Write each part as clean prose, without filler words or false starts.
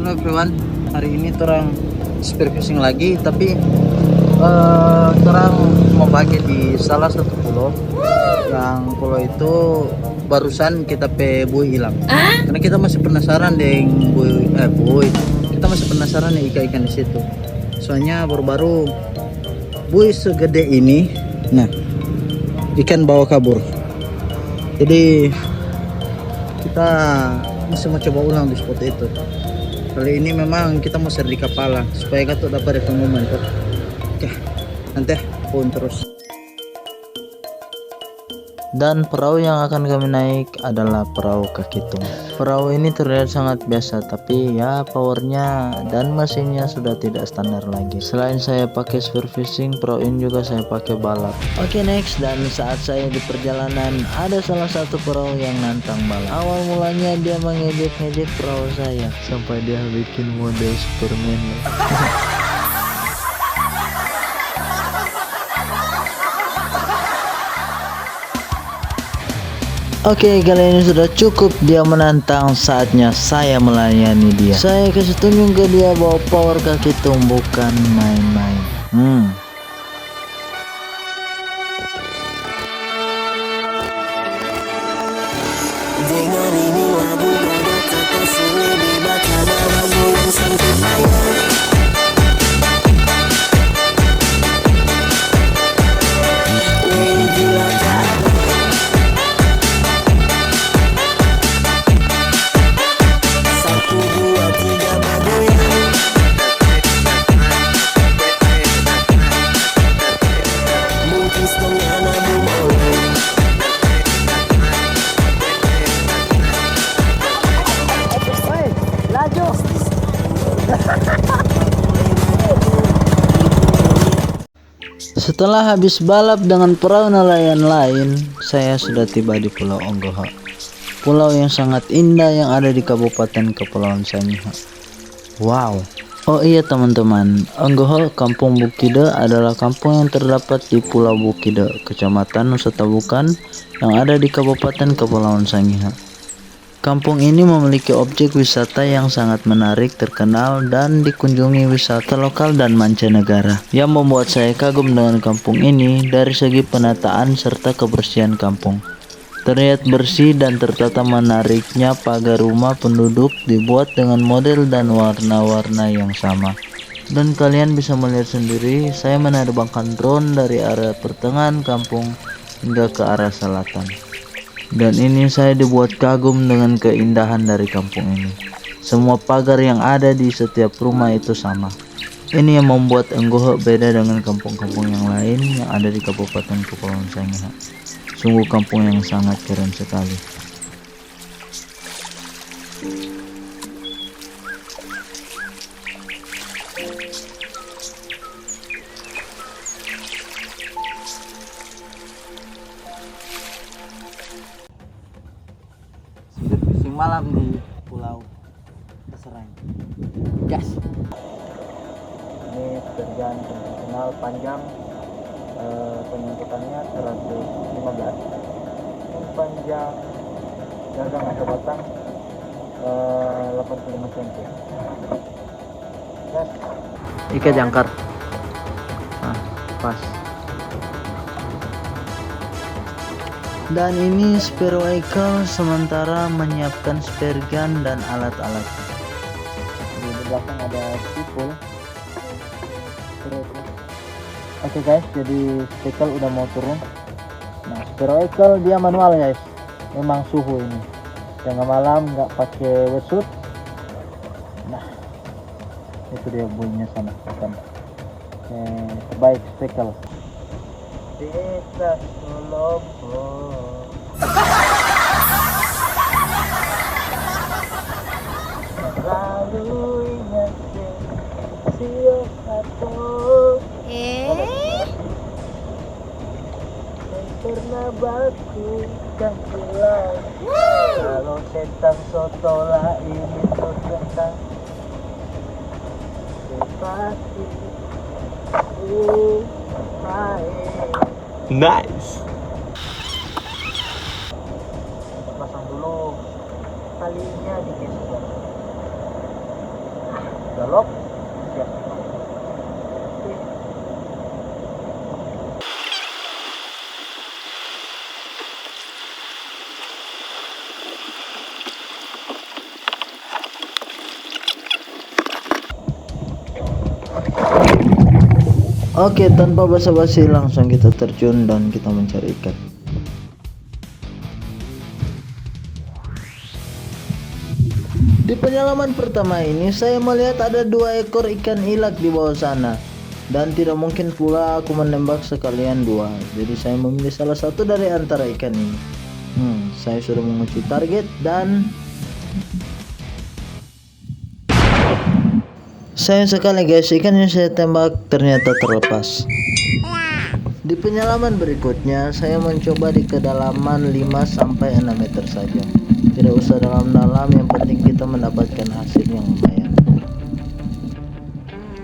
Halo everyone, hari ini orang spearfishing lagi, tapi orang mau bagi di salah satu pulau. Yang pulau itu barusan kita buoy hilang. Karena kita masih penasaran dengan buoy. Kita masih penasaran nih ikan-ikan di situ. Soalnya baru-baru buoy segede ini, nah ikan bawa kabur. Jadi kita masih mau coba ulang di spot itu. Kali ini memang kita mau share di kapal supaya kita dapat pengumuman tuh. Oke, nanti pun terus. Dan perahu yang akan kami naik adalah perahu Kakitung. Perahu ini terlihat sangat biasa, tapi ya powernya dan mesinnya sudah tidak standar lagi. Selain saya pakai spearfishing, perahu ini juga saya pakai balap. Oke, next, dan saat saya di perjalanan ada salah satu perahu yang nantang balap. Awal mulanya dia mengejek-ngejek perahu saya sampai dia bikin model Superman. Oke, kali ini sudah cukup dia menantang, saatnya saya melayani dia. Saya kasih tunjuk ke dia bahwa power Kakitung bukan main-main. Dengar ini lagu gagak kata sulit dibaca dalam bulan sampai layar. Setelah habis balap dengan perahu nelayan lain, saya sudah tiba di Pulau Onggoho. Pulau yang sangat indah yang ada di Kabupaten Kepulauan Sangihe. Wow. Oh iya teman-teman, Onggoho Kampung Bukide adalah kampung yang terdapat di Pulau Bukide, Kecamatan Nusa Tabukan yang ada di Kabupaten Kepulauan Sangihe. Kampung ini memiliki objek wisata yang sangat menarik, terkenal, dan dikunjungi wisata lokal dan mancanegara. Yang membuat saya kagum dengan kampung ini dari segi penataan serta kebersihan kampung. Terlihat bersih dan tertata, menariknya pagar rumah penduduk dibuat dengan model dan warna-warna yang sama. Dan kalian bisa melihat sendiri, saya menerbangkan drone dari area pertengahan kampung hingga ke arah selatan. Dan ini saya dibuat kagum dengan keindahan dari kampung ini. Semua pagar yang ada di setiap rumah itu sama. Ini yang membuat Onggoho beda dengan kampung-kampung yang lain yang ada di Kabupaten Kepulauan Sangihe. Sungguh kampung yang sangat keren sekali. Fishing malam di Pulau Keserang. Gas. Ini kerjaan konvensional panjang, penyuntikannya 115. Ini panjang gagang atau batang 85 cm. Gas. Ikat jangkar. Nah, pas. Dan ini spare vehicle sementara menyiapkan spare gun dan alat-alat. Di belakang ada sipul. Oke guys, jadi vehicle udah mau turun. Nah, spare vehicle dia manual guys. Memang suhu ini. Tengah malam nggak pakai wetsuit. Nah, itu dia bunyinya sana. Terbaik vehicle. Desa Lombok. Lalu ingat sio satu. Pernah baku dan pulang. Kalau setan sotola ini tentang pasti. Nice. Pasang dulu talinya digeser. Galop. Siap. Oke, tanpa basa-basi langsung kita terjun dan kita mencari ikan. Di penyelaman pertama ini saya melihat ada 2 ekor ikan ilak di bawah sana. Dan tidak mungkin pula aku menembak sekalian 2. Jadi saya memilih salah satu dari antara ikan ini. Saya sudah mengunci target dan sayang sekali guys, ikan yang saya tembak ternyata terlepas. Di penyelaman berikutnya, saya mencoba di kedalaman 5-6 meter saja. Tidak usah dalam-dalam, yang penting kita mendapatkan hasil yang lumayan.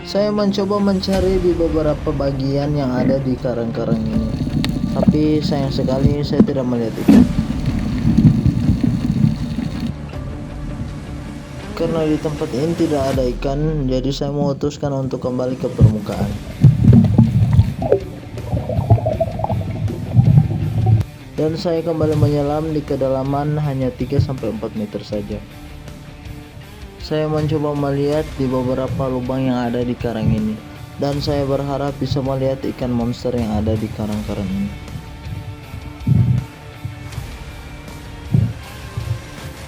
Saya mencoba mencari di beberapa bagian yang ada di karang-karang ini. Tapi sayang sekali saya tidak melihat ikan. Karena di tempat ini tidak ada ikan, jadi saya memutuskan untuk kembali ke permukaan. Dan saya kembali menyelam di kedalaman hanya 3-4 meter saja. Saya mencoba melihat di beberapa lubang yang ada di karang ini, dan saya berharap bisa melihat ikan monster yang ada di karang-karang ini.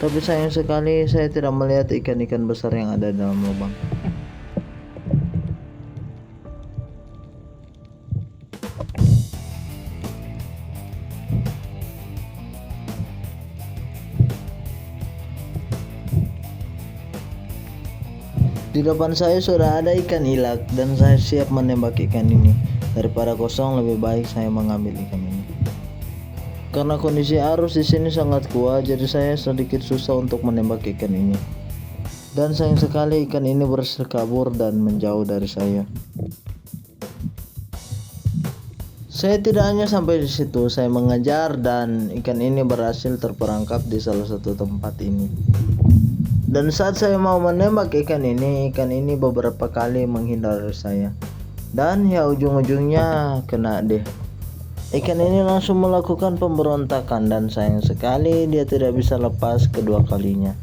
Tapi sayang sekali saya tidak melihat ikan-ikan besar yang ada dalam lubang. Di depan saya sudah ada ikan ilak dan saya siap menembak ikan ini. Daripada kosong, lebih baik saya mengambil ikan ini. Karena kondisi arus di sini sangat kuat, jadi saya sedikit susah untuk menembak ikan ini. Dan sayang sekali ikan ini berhasil kabur dan menjauh dari saya. Saya tidak hanya sampai di situ, saya mengejar dan ikan ini berhasil terperangkap di salah satu tempat ini. Dan saat saya mau menembak ikan ini beberapa kali menghindar dari saya. Dan ya ujung-ujungnya kena deh. Ikan ini langsung melakukan pemberontakan dan sayang sekali dia tidak bisa lepas kedua kalinya.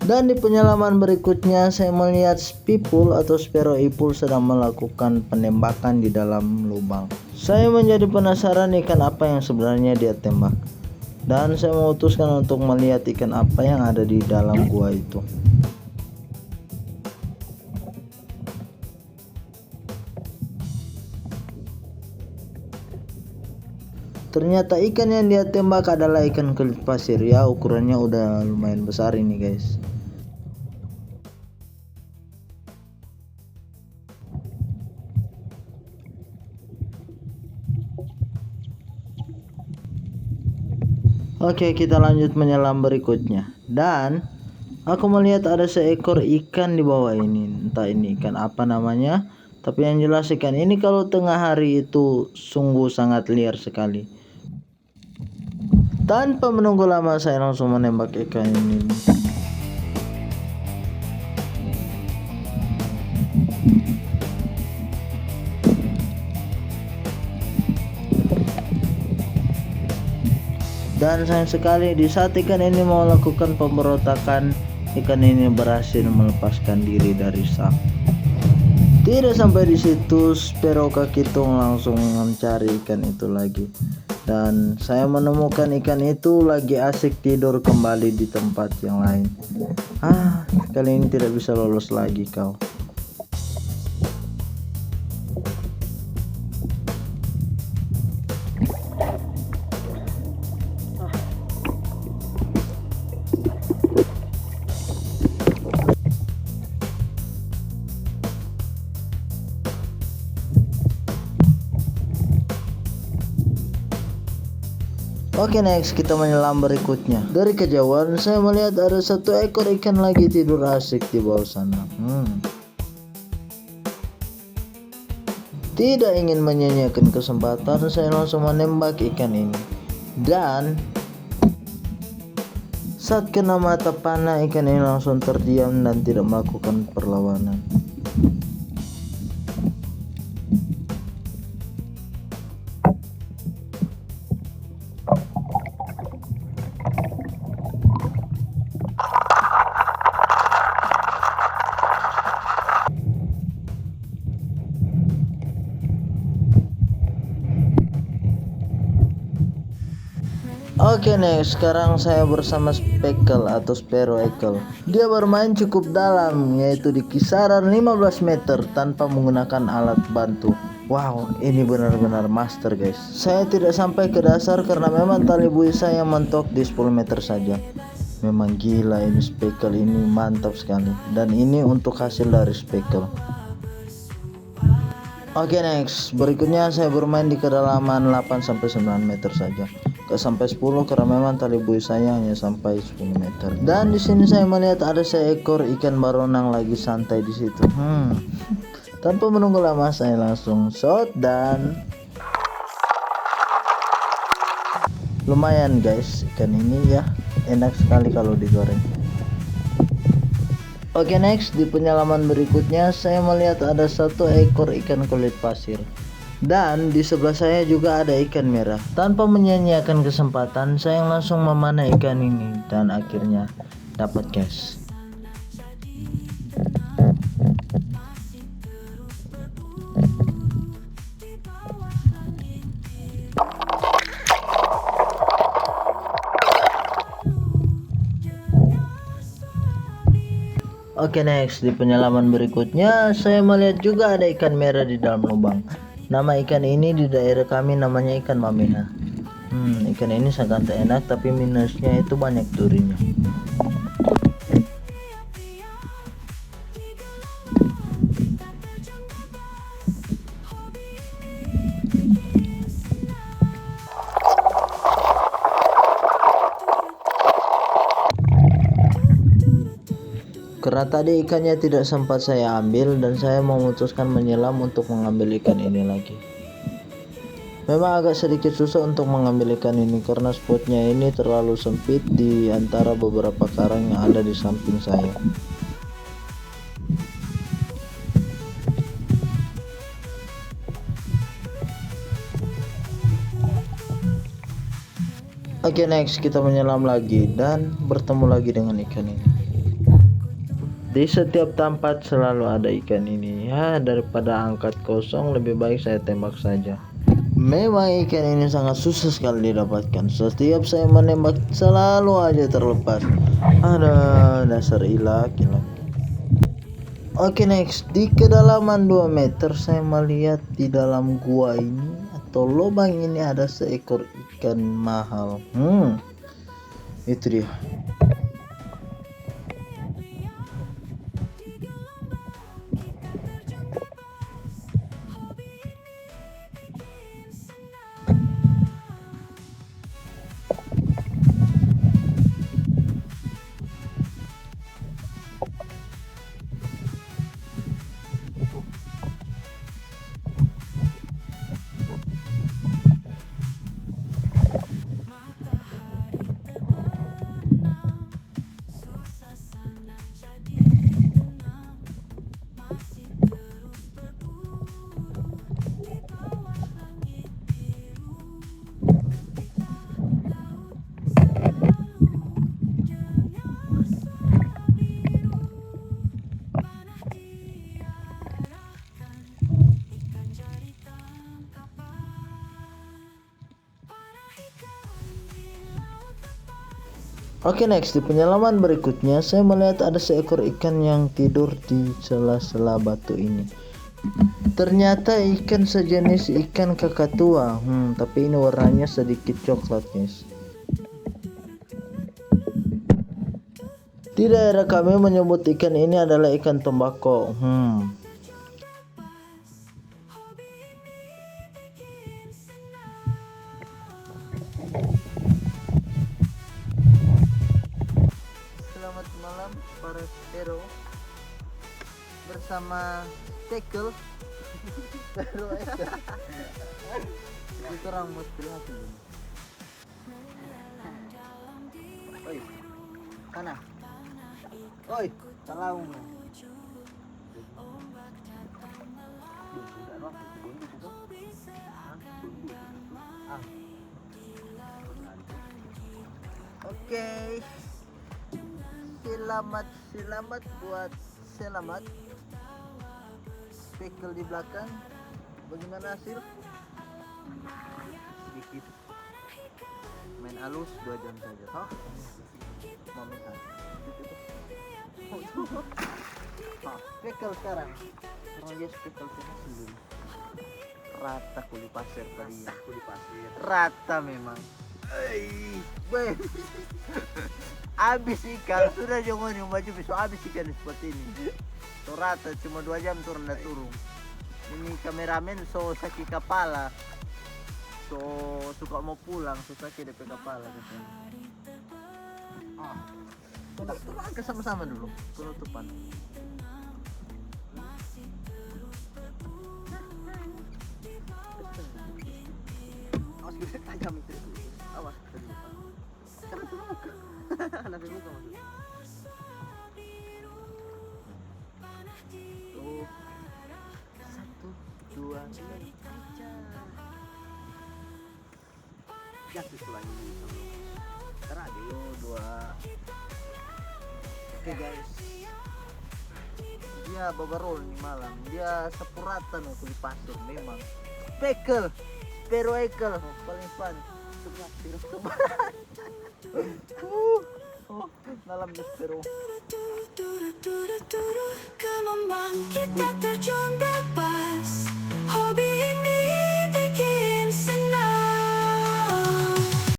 Dan di penyelaman berikutnya saya melihat spipul atau Spero ipul sedang melakukan penembakan di dalam lubang. Saya menjadi penasaran ikan apa yang sebenarnya dia tembak. Dan saya memutuskan untuk melihat ikan apa yang ada di dalam gua itu. Ternyata ikan yang dia tembak adalah ikan kulit pasir ya, ukurannya udah lumayan besar ini guys. Oke, kita lanjut menyelam berikutnya. Dan aku melihat ada seekor ikan di bawah ini. Entah ini ikan apa namanya, tapi yang jelas ikan ini kalau tengah hari itu sungguh sangat liar sekali. Tanpa menunggu lama saya langsung menembak ikan ini. Dan sayang sekali di saat ikan ini mau melakukan pemberontakan, ikan ini berhasil melepaskan diri dari sak. Tidak sampai di situ, Spero Kakitung langsung mencari ikan itu lagi. Dan saya menemukan ikan itu lagi asik tidur kembali di tempat yang lain. Kali ini tidak bisa lolos lagi kau. Oke, next kita menyelam berikutnya. Dari kejauhan saya melihat ada satu ekor ikan lagi tidur asik di bawah sana. Tidak ingin menyanyiakan kesempatan, saya langsung menembak ikan ini. Dan saat kena mata panah, ikan ini langsung terdiam dan tidak melakukan perlawanan. Oke next, sekarang saya bersama Speckle atau Sparrow Eagle. Dia bermain cukup dalam, yaitu di kisaran 15 meter tanpa menggunakan alat bantu. Wow, ini benar-benar master guys. Saya tidak sampai ke dasar karena memang tali buih saya mentok di 10 meter saja. Memang gila ini Speckle ini, mantap sekali. Dan ini untuk hasil dari Speckle. Oke next, berikutnya saya bermain di kedalaman 8-9 meter saja. Gak sampai 10 karena memang tali buih saya hanya sampai 10 meter. Dan di sini saya melihat ada seekor ikan baronang lagi santai di situ. Tanpa menunggu lama saya langsung shot dan lumayan guys, ikan ini ya enak sekali kalau digoreng. Oke next, di penyelaman berikutnya saya melihat ada satu ekor ikan kulit pasir. Dan di sebelah saya juga ada ikan merah. Tanpa menyia-nyiakan kesempatan, saya langsung memanah ikan ini dan akhirnya dapat guys. Oke next, di penyelaman berikutnya saya melihat juga ada ikan merah di dalam lubang. Nama ikan ini di daerah kami namanya ikan mamena. Ikan ini sangat enak tapi minusnya itu banyak durinya. Karena tadi ikannya tidak sempat saya ambil dan saya memutuskan menyelam untuk mengambil ikan ini lagi. Memang agak sedikit susah untuk mengambil ikan ini karena spotnya ini terlalu sempit di antara beberapa karang yang ada di samping saya. Oke next, kita menyelam lagi dan bertemu lagi dengan ikan ini. Di setiap tempat selalu ada ikan ini. Ya, daripada angkat kosong lebih baik saya tembak saja. Memang ikan ini sangat susah sekali didapatkan. Setiap saya menembak selalu aja terlepas. Ada dasar ilak. Oke next, di kedalaman 2 meter saya melihat di dalam gua ini atau lubang ini ada seekor ikan mahal. Itu dia. Oke next, di penyelaman berikutnya saya melihat ada seekor ikan yang tidur di sela-sela batu ini. Ternyata ikan sejenis ikan kakatua. Tapi ini warnanya sedikit coklat guys. Di daerah kami menyebut ikan ini adalah ikan tembakau. Selamat malam para Sparrow bersama Speckle. Sparrow Eagle. Itu orang mau pilih Kana. Oi, talaung. Oke. Selamat buat selamat. Spekel di belakang. Bagaimana hasil? Sedikit. Main halus 2 jam saja. Hah? Mau minta. Spekel sekarang. Orang dia spekel sendiri. Rata kuli pasir tadi. Rata memang. Habis ikan sudah jangan yang baju besok habis ikan seperti ini. So rata cuma 2 jam turun dan turun. Ini kameramen so sakit kepala. So suka mau pulang so sakit DP kepala gitu. Kita sama-sama dulu penutupan. Awas gue tajam itu. Awas tadi. Jangan terbuka. Nanti buka maksudnya. Tuh. 1, 2, 3. Jatuh lagi sama. Terade. 2. Oke guys. Dia babarol nih malam. Dia sepuratan waktu di pasir memang. Spekel. Spero ekel paling fun. Dalamnya spero. Come on, kita terjun